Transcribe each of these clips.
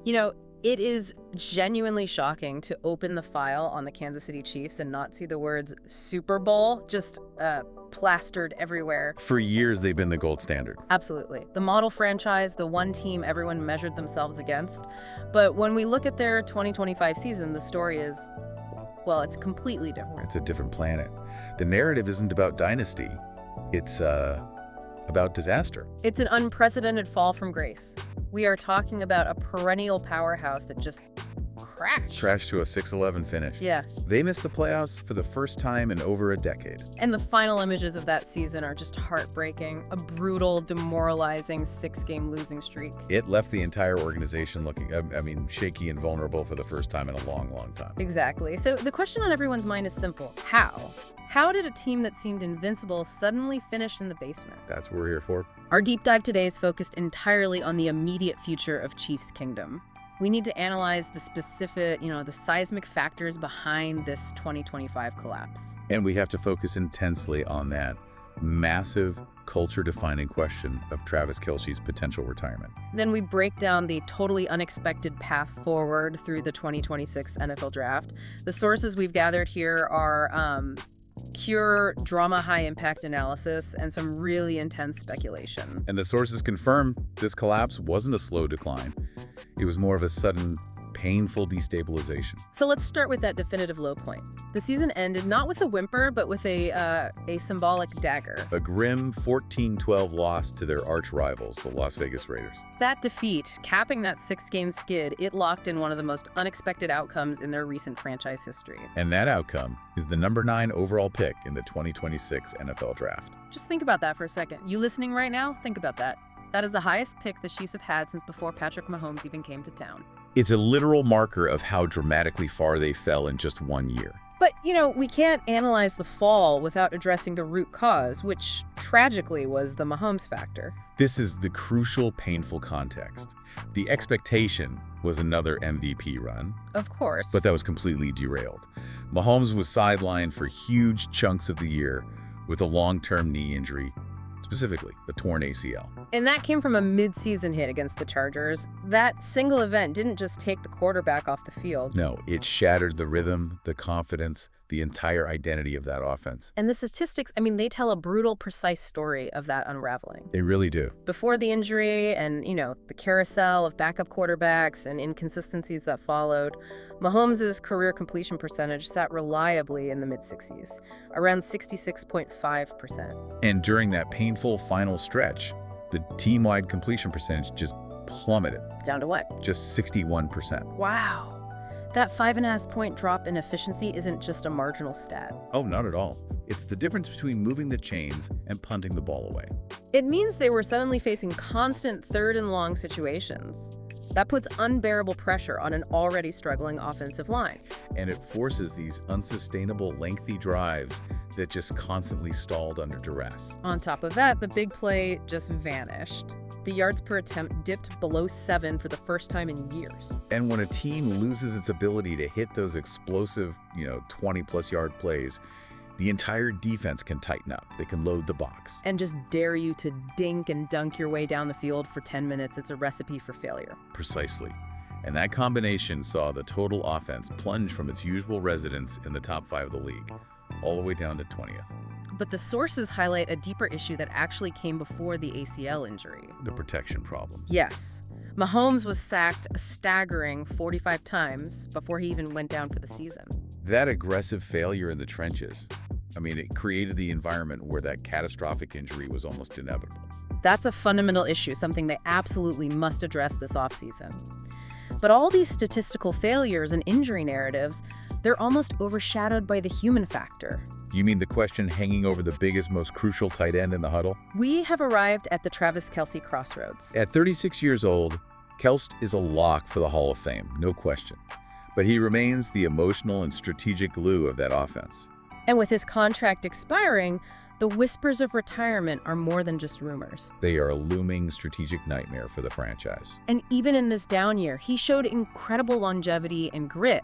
You know, it is genuinely shocking to open the file on the Kansas City Chiefs and not see the words Super Bowl just plastered everywhere. For years, they've been the gold standard. Absolutely. The model franchise, the one team everyone measured themselves against. But when we look at their 2025 season, the story is, well, it's completely different. It's a different planet. The narrative isn't about dynasty. It's about disaster. It's an unprecedented fall from grace. We are talking about a perennial powerhouse that just crashed To a 6-11 finish. Yeah. They missed the playoffs for the first time in over a decade. And the final images of that season are just heartbreaking. A brutal, demoralizing 6-game losing streak. It left the entire organization looking, shaky and vulnerable for the first time in a long, long time. Exactly. So the question on everyone's mind is simple. How? How did a team that seemed invincible suddenly finish in the basement? That's what we're here for. Our deep dive today is focused entirely on the immediate future of Chiefs Kingdom. We need to analyze the specific, the seismic factors behind this 2025 collapse. And we have to focus intensely on that massive culture-defining question of Travis Kelce's potential retirement. Then we break down the totally unexpected path forward through the 2026 NFL Draft. The sources we've gathered here are pure drama high-impact analysis and some really intense speculation. And the sources confirm this collapse wasn't a slow decline. It was more of a sudden, painful destabilization. So let's start with that definitive low point. The season ended not with a whimper, but with a symbolic dagger. A grim 14-12 loss to their arch rivals, the Las Vegas Raiders. That defeat, capping that 6-game skid, it locked in one of the most unexpected outcomes in their recent franchise history. And that outcome is the number 9 overall pick in the 2026 NFL Draft. Just think about that for a second. You listening right now? Think about that. That is the highest pick the Chiefs have had since before Patrick Mahomes even came to town. It's a literal marker of how dramatically far they fell in just 1 year. But, we can't analyze the fall without addressing the root cause, which tragically was the Mahomes factor. This is the crucial, painful context. The expectation was another MVP run. Of course. But that was completely derailed. Mahomes was sidelined for huge chunks of the year with a long-term knee injury, specifically a torn ACL. And that came from a mid-season hit against the Chargers. That single event didn't just take the quarterback off the field. No, it shattered the rhythm, the confidence, the entire identity of that offense. And the statistics, they tell a brutal, precise story of that unraveling. They really do. Before the injury and, the carousel of backup quarterbacks and inconsistencies that followed, Mahomes' career completion percentage sat reliably in the mid-60s, around 66.5%. And during that painful final stretch, the team-wide completion percentage just plummeted. Down to what? Just 61%. Wow. That 5.5-point drop in efficiency isn't just a marginal stat. Oh, not at all. It's the difference between moving the chains and punting the ball away. It means they were suddenly facing constant third and long situations. That puts unbearable pressure on an already struggling offensive line. And it forces these unsustainable, lengthy drives that just constantly stalled under duress. On top of that, the big play just vanished. The yards per attempt dipped below 7 for the first time in years. And when a team loses its ability to hit those explosive, 20-plus yard plays, the entire defense can tighten up. They can load the box. And just dare you to dink and dunk your way down the field for 10 minutes. It's a recipe for failure. Precisely. And that combination saw the total offense plunge from its usual residence in the top 5 of the league, all the way down to 20th. But the sources highlight a deeper issue that actually came before the ACL injury. The protection problem. Yes. Mahomes was sacked a staggering 45 times before he even went down for the season. That aggressive failure in the trenches, it created the environment where that catastrophic injury was almost inevitable. That's a fundamental issue, something they absolutely must address this offseason. But all these statistical failures and injury narratives, they're almost overshadowed by the human factor. You mean the question hanging over the biggest, most crucial tight end in the huddle? We have arrived at the Travis Kelce Crossroads. At 36 years old, Kelce is a lock for the Hall of Fame, no question. But he remains the emotional and strategic glue of that offense. And with his contract expiring, The whispers of retirement are more than just rumors. They are a looming strategic nightmare for the franchise. And even in this down year, he showed incredible longevity and grit.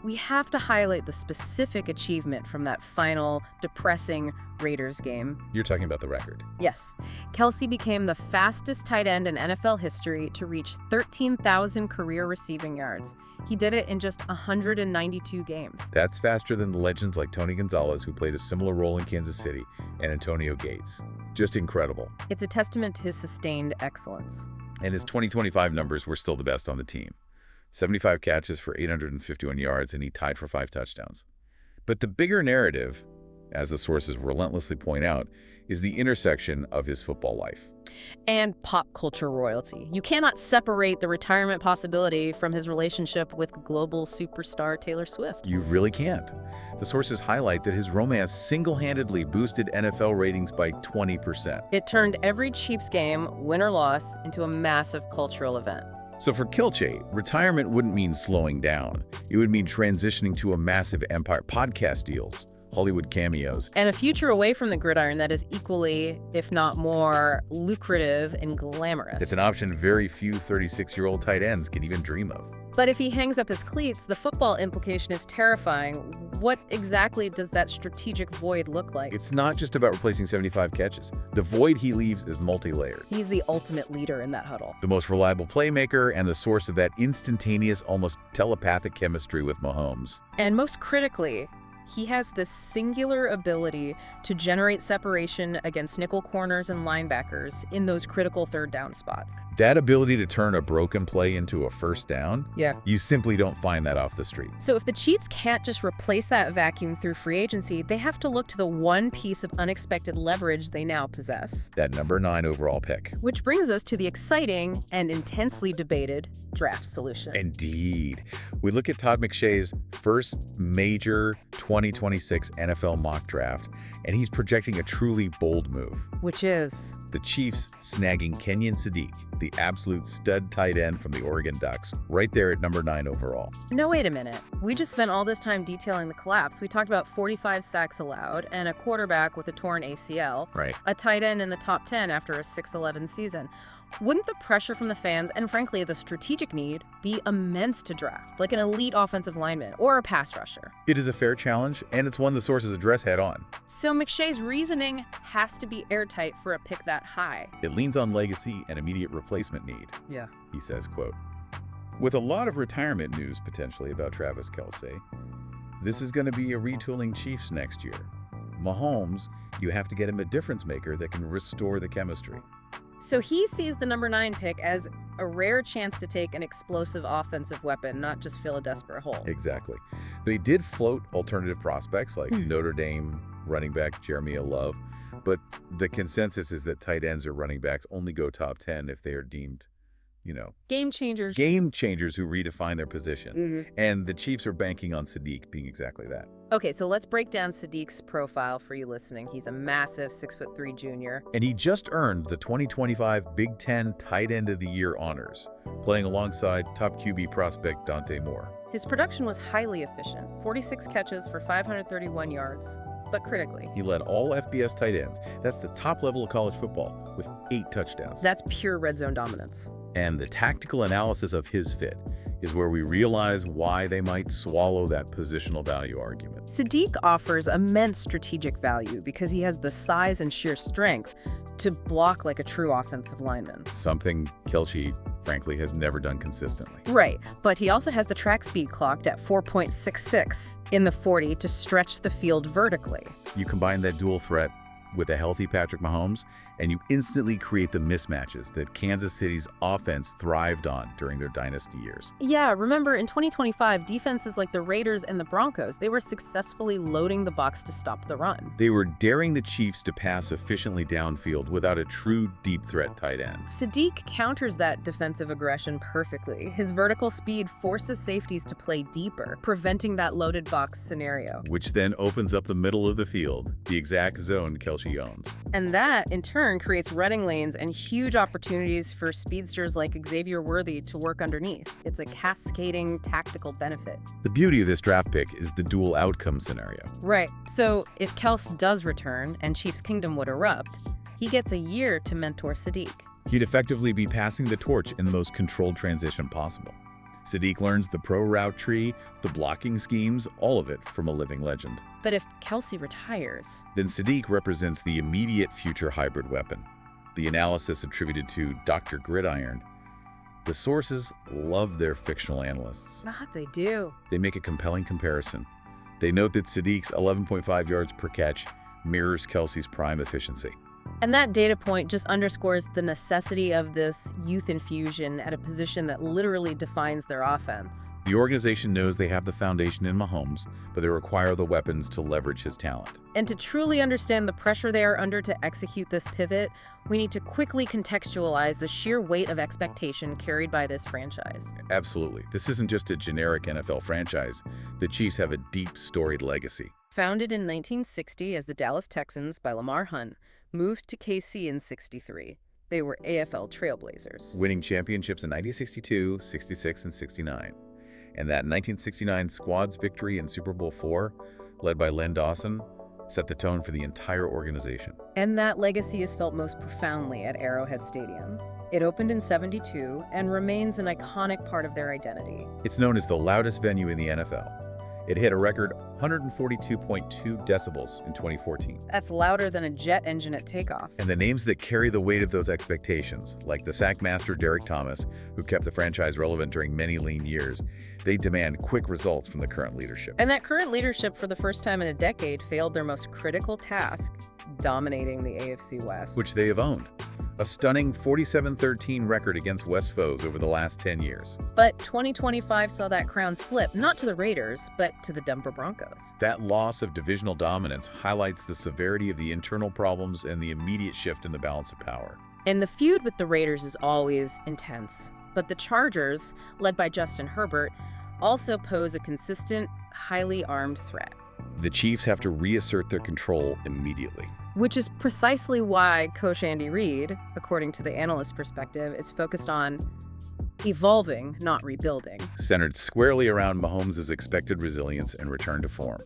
We have to highlight the specific achievement from that final, depressing Raiders game. You're talking about the record. Yes, Kelce became the fastest tight end in NFL history to reach 13,000 career receiving yards. He did it in just 192 games. That's faster than the legends like Tony Gonzalez, who played a similar role in Kansas City, and Antonio Gates. Just incredible. It's a testament to his sustained excellence. And his 2025 numbers were still the best on the team. 75 catches for 851 yards, and he tied for 5 touchdowns. But the bigger narrative, as the sources relentlessly point out, is the intersection of his football life. And pop culture royalty. You cannot separate the retirement possibility from his relationship with global superstar Taylor Swift. You really can't. The sources highlight that his romance single-handedly boosted NFL ratings by 20%. It turned every Chiefs game, win or loss, into a massive cultural event. So for Kelce, retirement wouldn't mean slowing down. It would mean transitioning to a massive empire, podcast deals, Hollywood cameos, and a future away from the gridiron that is equally, if not more, lucrative and glamorous. It's an option very few 36-year-old tight ends can even dream of. But if he hangs up his cleats, the football implication is terrifying. What exactly does that strategic void look like? It's not just about replacing 75 catches. The void he leaves is multi-layered. He's the ultimate leader in that huddle. The most reliable playmaker and the source of that instantaneous, almost telepathic chemistry with Mahomes. And most critically, he has this singular ability to generate separation against nickel corners and linebackers in those critical third down spots. That ability to turn a broken play into a first down, Yeah. you simply don't find that off the street. So if the Chiefs can't just replace that vacuum through free agency, they have to look to the one piece of unexpected leverage they now possess. That number 9 overall pick. Which brings us to the exciting and intensely debated draft solution. Indeed. We look at Todd McShay's first major 2026 NFL mock draft, and he's projecting a truly bold move. Which is? The Chiefs snagging Kenyon Sadiq, the absolute stud tight end from the Oregon Ducks, right there at number 9 overall. No, wait a minute. We just spent all this time detailing the collapse. We talked about 45 sacks allowed and a quarterback with a torn ACL. Right. A tight end in the top 10 after a 6-11 season. Wouldn't the pressure from the fans and, frankly, the strategic need be immense to draft, like an elite offensive lineman or a pass rusher? It is a fair challenge, and it's one the sources address head on. So McShay's reasoning has to be airtight for a pick that high. It leans on legacy and immediate replacement need. Yeah. He says, quote, with a lot of retirement news potentially about Travis Kelce, this is going to be a retooling Chiefs next year. Mahomes, you have to get him a difference maker that can restore the chemistry. So he sees the number 9 pick as a rare chance to take an explosive offensive weapon, not just fill a desperate hole. Exactly. They did float alternative prospects like Notre Dame running back Jeremy Love, but the consensus is that tight ends or running backs only go top 10 if they are deemed, Game changers. game changers who redefine their position. And the Chiefs are banking on Sadiq being exactly that. Okay, so let's break down Sadiq's profile for you listening. He's a massive 6'3" junior. And he just earned the 2025 Big Ten Tight End of the Year honors, playing alongside top QB prospect Dante Moore. His production was highly efficient, 46 catches for 531 yards. But critically, He led all FBS tight ends. That's the top level of college football, with 8 touchdowns. that's pure red zone dominance. And the tactical analysis of his fit is where we realize why they might swallow that positional value argument. Sadiq offers immense strategic value because he has the size and sheer strength to block like a true offensive lineman. Something Kelce, frankly, has never done consistently. Right, but he also has the track speed clocked at 4.66 in the 40 to stretch the field vertically. You combine that dual threat with a healthy Patrick Mahomes, and you instantly create the mismatches that Kansas City's offense thrived on during their dynasty years. Yeah, remember in 2025, defenses like the Raiders and the Broncos, they were successfully loading the box to stop the run. They were daring the Chiefs to pass efficiently downfield without a true deep threat tight end. Sadiq counters that defensive aggression perfectly. His vertical speed forces safeties to play deeper, preventing that loaded box scenario. Which then opens up the middle of the field, the exact zone Kelce she owns. And that, in turn, creates running lanes and huge opportunities for speedsters like Xavier Worthy to work underneath. It's a cascading tactical benefit. The beauty of this draft pick is the dual outcome scenario. Right. So if Kelce does return and Chiefs Kingdom would erupt, he gets a year to mentor Sadiq. He'd effectively be passing the torch in the most controlled transition possible. Sadiq learns the pro route tree, the blocking schemes, all of it from a living legend. But if Kelce retires, Then Sadiq represents the immediate future hybrid weapon. The analysis attributed to Dr. Gridiron. The sources love their fictional analysts. they do. They make a compelling comparison. They note that Sadiq's 11.5 yards per catch mirrors Kelce's prime efficiency. And that data point just underscores the necessity of this youth infusion at a position that literally defines their offense. The organization knows they have the foundation in Mahomes, but they require the weapons to leverage his talent. And to truly understand the pressure they are under to execute this pivot, we need to quickly contextualize the sheer weight of expectation carried by this franchise. Absolutely. This isn't just a generic NFL franchise. The Chiefs have a deep, storied legacy. Founded in 1960 as the Dallas Texans by Lamar Hunt, moved to KC in '63. They were AFL trailblazers. Winning championships in 1962, 66, and 69. And that 1969 squad's victory in Super Bowl IV, led by Len Dawson, set the tone for the entire organization. And that legacy is felt most profoundly at Arrowhead Stadium. It opened in '72 and remains an iconic part of their identity. It's known as the loudest venue in the NFL. It hit a record 142.2 decibels in 2014. That's louder than a jet engine at takeoff. And the names that carry the weight of those expectations, like the sackmaster Derek Thomas, who kept the franchise relevant during many lean years, they demand quick results from the current leadership. And that current leadership, for the first time in a decade, failed their most critical task, dominating the AFC West. Which they have owned. A stunning 47-13 record against West foes over the last 10 years. But 2025 saw that crown slip, not to the Raiders, but to the Denver Broncos. That loss of divisional dominance highlights the severity of the internal problems and the immediate shift in the balance of power. And the feud with the Raiders is always intense. But the Chargers, led by Justin Herbert, also pose a consistent, highly armed threat. The Chiefs have to reassert their control immediately. Which is precisely why Coach Andy Reid, according to the analyst perspective, is focused on evolving, not rebuilding. Centered squarely around Mahomes' expected resilience and return to form.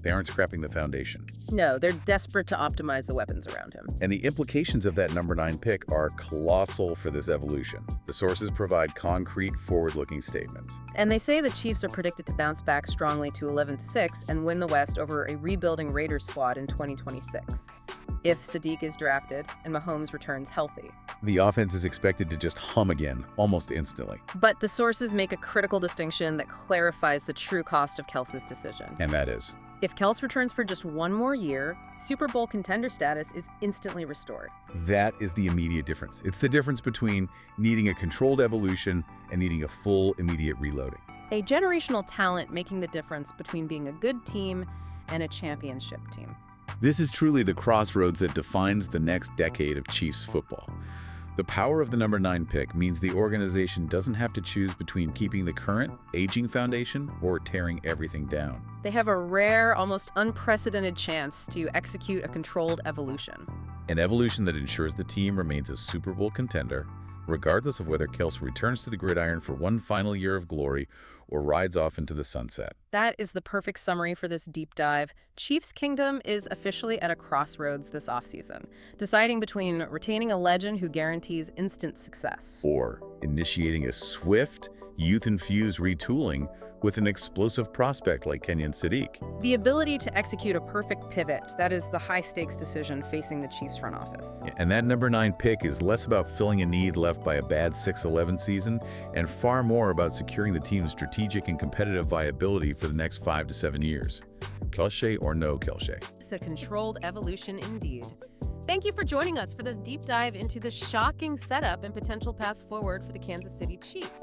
They aren't scrapping the foundation. No, they're desperate to optimize the weapons around him. And the implications of that number 9 pick are colossal for this evolution. The sources provide concrete, forward-looking statements. And they say the Chiefs are predicted to bounce back strongly to 11th-6 and win the West over a rebuilding Raiders squad in 2026, if Sadiq is drafted and Mahomes returns healthy. The offense is expected to just hum again, almost instantly. But the sources make a critical distinction that clarifies the true cost of Kelce's decision. And that is? If Kelce returns for just one more year, Super Bowl contender status is instantly restored. That is the immediate difference. It's the difference between needing a controlled evolution and needing a full, immediate reloading. A generational talent making the difference between being a good team and a championship team. This is truly the crossroads that defines the next decade of Chiefs football. The power of the number 9 pick means the organization doesn't have to choose between keeping the current, aging foundation or tearing everything down. They have a rare, almost unprecedented chance to execute a controlled evolution. An evolution that ensures the team remains a Super Bowl contender, regardless of whether Kelce returns to the gridiron for one final year of glory or rides off into the sunset. That is the perfect summary for this deep dive. Chiefs Kingdom is officially at a crossroads this offseason, deciding between retaining a legend who guarantees instant success, Or initiating a swift, youth-infused retooling with an explosive prospect like Kenyon Sadiq. the ability to execute a perfect pivot. That is the high-stakes decision facing the Chiefs front office. And that number 9 pick is less about filling a need left by a bad 6-11 season and far more about securing the team's strategic and competitive viability for the next 5 to 7 years. Kelce or no Kelce. It's a controlled evolution indeed. Thank you for joining us for this deep dive into the shocking setup and potential path forward for the Kansas City Chiefs.